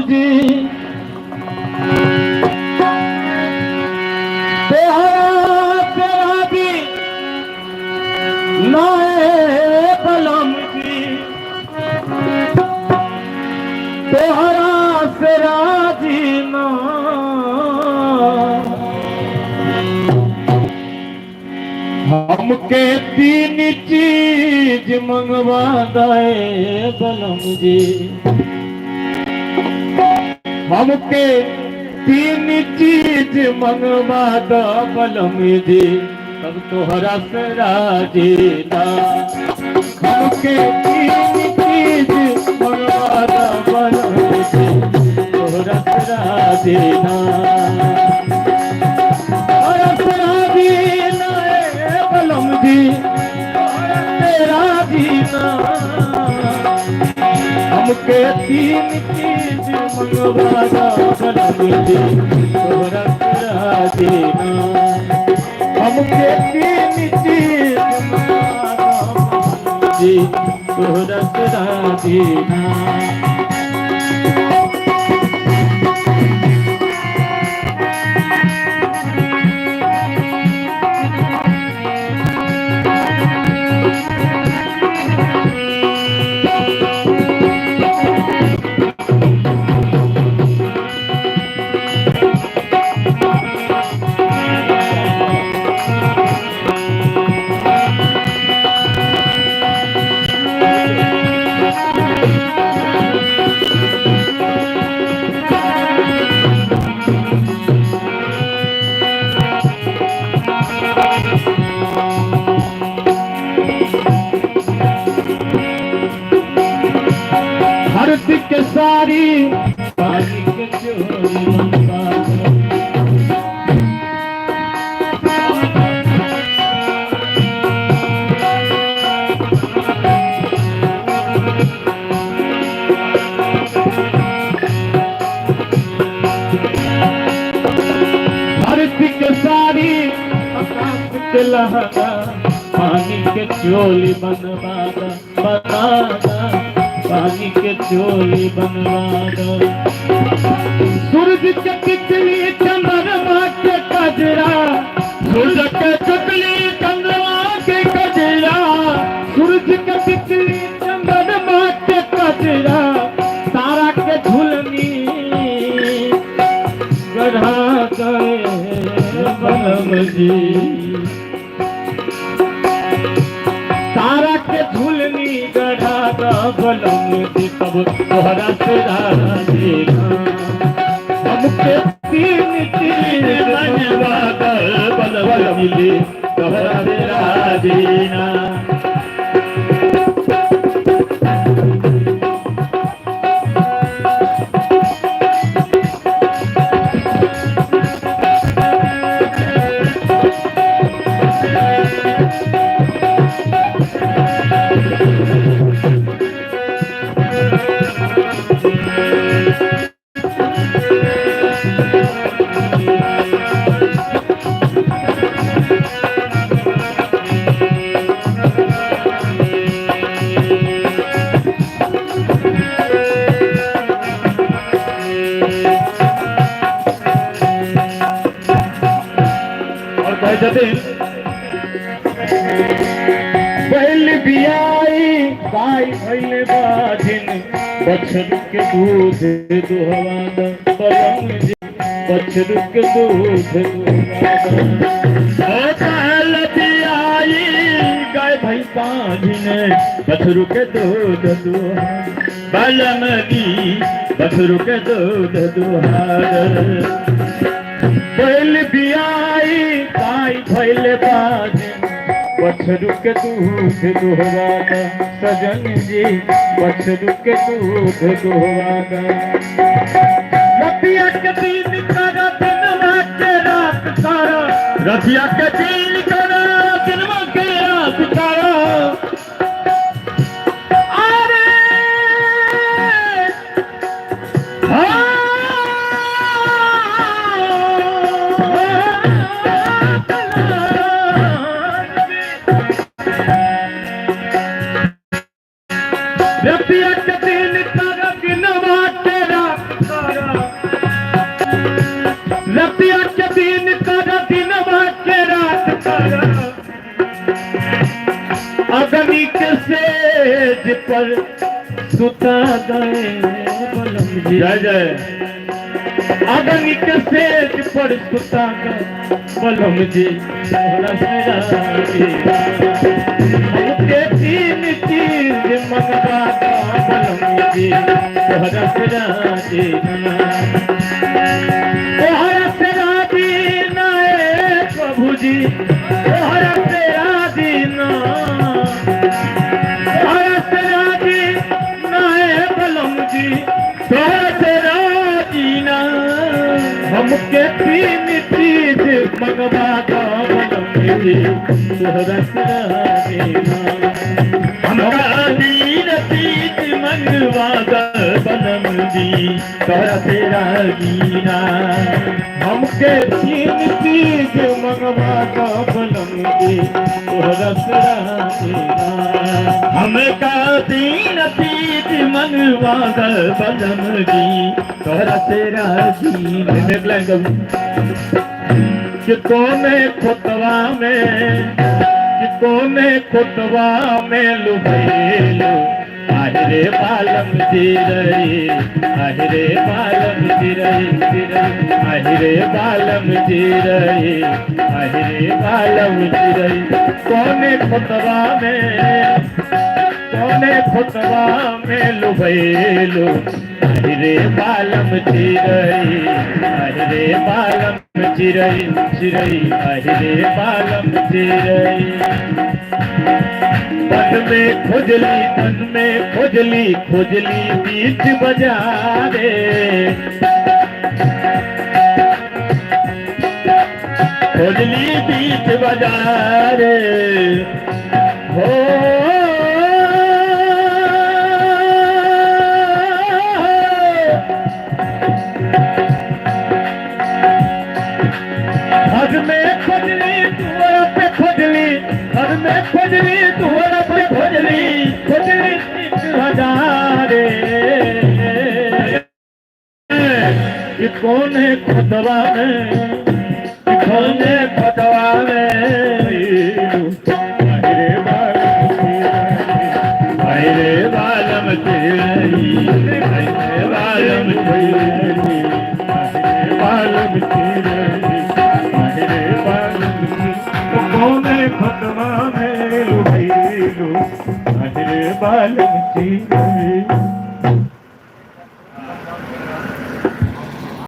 जी तेरा भी नाए बलम जी तोहरा से राजी ना हमके तीन चीज मंगवा दे बलम जी हमके तीन चीज मंगवा दो बलम जी तब तोहरा से राजी ना हमके तीन चीज मंगवा दो बलम जी तोहरा से राजी ना तोहरा से राजी ना बलम जी तोहरा से राजी ना हमके तीन चीज मंगवा दो बलम जी तोहरा से राजी ना हमके तीन चीज मंगवा दो बलम जी तोहरा से राजी ना धरती के सारी पानी के चोरी बनवा दो धरती के सारी आकाश के लहरा पानी के चोली बनवा दो बना दो पानी के चोली बनवा दो सूरज के टिकली चंद्रमा के कजरा सूरज के टिकली चंद्रमा के कजरा सूरज के टिकली चंद्रमा के कजरा तारा के झुलनी गढ़ा गए बलम जी तारा के झुलनी गढ़ा दो बलम जी तब तोहरा से राजी ना हमके तीन चीज बनवा दो बलम जी तोहरा से राजी ना पहल बियाई गाय भइले बाधिन बछड़ के दूध दुहवा दो बलम जी बछड़ के दूध दुहवा दो पहल बियाई गाय भई बाधिन बछड़ के दूध दुहवा बलम जी बछड़ के दूध दुहवा दो पहल बियाई गाय भइले बाधिन बछड़ू के दूध दुहवा दो सजन जी बछड़ू के दूध दुहवा दो रतिया के दिन करा दिनवा के रात करा रतिया के दिन करा दिनवा के रात करा रतिया के दिन करा दिनवा के रात रतिया के दिन कर दिन के रात कर अग्नि के सेज पर सुता गए बलम जी। जय जय। अग्नि के सेज पर सुता गए बलम जी तोहरा से हमके तीन चीज मंगवा बलम जी तोहरा से राजी तोहरा से राजी ना प्रभु जी तोहरा से राजी ना तोहरा से राजी ना बलम जी तोहरा से राजी ना हमके तीन चीज मंगवा बलम जी तोहरा से राजी ना हमरा तीन चीज मंगवा बलम जी तोहरा से राजी ना हमके तीन चीज मंगवा बलम जी तोहरा से राजी ना हमका तीन चीज मंगवा बलम जी तोहरा से राजी कि कोने खुतवा में लुभैलो আহিरे बालम जी रही আহিरे बालम जी रही আহিरे बालम जी रही আহিरे बालम जी रही कोने खुतवा में लुभैलो আহিरे बालम जी रही আহিरे बालम जी रही আহিरे बालम जी रही तन में खोजली बीच बाजारे खोजली बीच बाजारे हो घर में खोजली तुअरा पे खोजली घर में खोजली तुअरा पे खोजली बीच बाजारे कि कौन है खुतवा में আহিरे बालम तेरी আহিरे बालम तेरी बालम तेरी আহিरे बालम कौन है खुतवा में लुभैलो আহিरे बालम तेरी